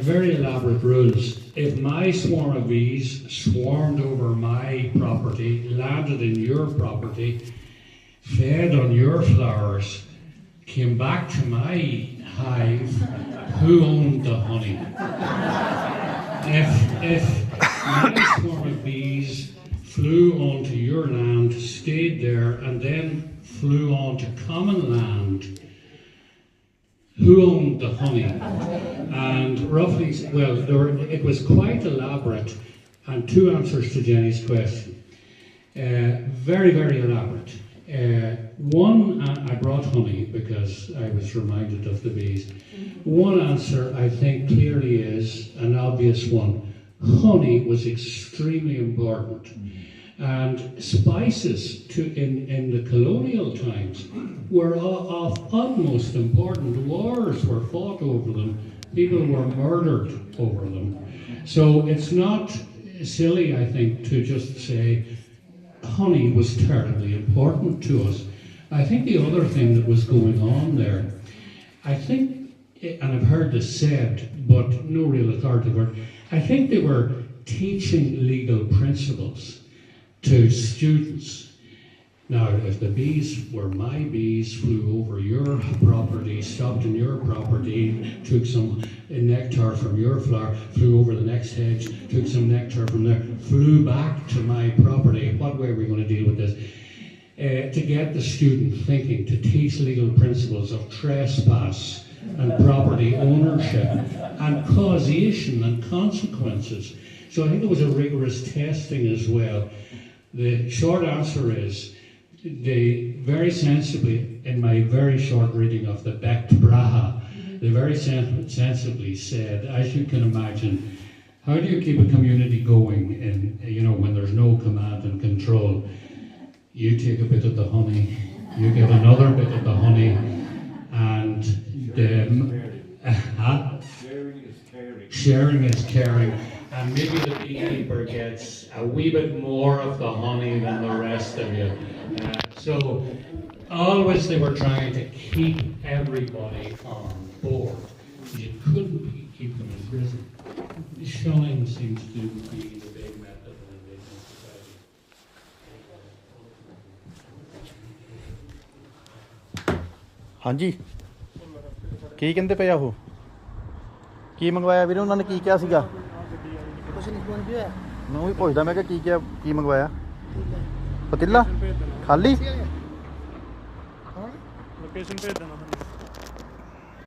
very elaborate rules. If my swarm of bees swarmed over my property, landed in your property, fed on your flowers, came back to my hive, who owned the honey? If my swarm of bees flew onto your land, stayed there, and then flew onto common land, who owned the honey? And roughly, well, it was quite elaborate, and two answers to Jenny's question. Very, very elaborate. One, I brought honey because I was reminded of the bees. One answer, I think, clearly is an obvious one. Honey was extremely important. And spices in the colonial times were of utmost importance. Wars were fought over them. People were murdered over them. So it's not silly, I think, to just say honey was terribly important to us. I think the other thing that was going on there, I think, and I've heard this said, but no real authority for it, I think they were teaching legal principles to students. Now, if the bees were my bees, flew over your property, stopped in your property, took some nectar from your flower, flew over the next hedge, took some nectar from there, flew back to my property, what way are we going to deal with this? To get the student thinking, to teach legal principles of trespass and property ownership and causation and consequences. So I think there was a rigorous testing as well. The short answer is, they very sensibly, in my very short reading of the Becht Braha, they very sensibly said, as you can imagine, how do you keep a community going in, when there's no command and control? You take a bit of the honey, you get another bit of the honey, and sharing is caring. And maybe the beekeeper gets a wee bit more of the honey than the rest of you. So always they were trying to keep everybody on board. You couldn't keep them in prison. Shunning seems to be the big method in Indigenous society. ਹਾਂਜੀ ਕੀ ਕਹਿੰਦੇ ਪਏ ਆ ਉਹ ਕੀ ਮੰਗਵਾਇਆ ਵੀਰੇ ਉਹਨਾਂ ਨੇ ਕੀ ਕਿਹਾ ਸੀਗਾ ਮੈਂ ਉਹੀ ਪੁੱਛਦਾ ਮੈਂ ਕਿਹਾ ਕੀ ਮੰਗਵਾਇਆ ਪਤੀਲਾ ਖਾਲੀ ਲੋਕੇਸ਼ਨ ਭੇਜ ਦੇਣਾ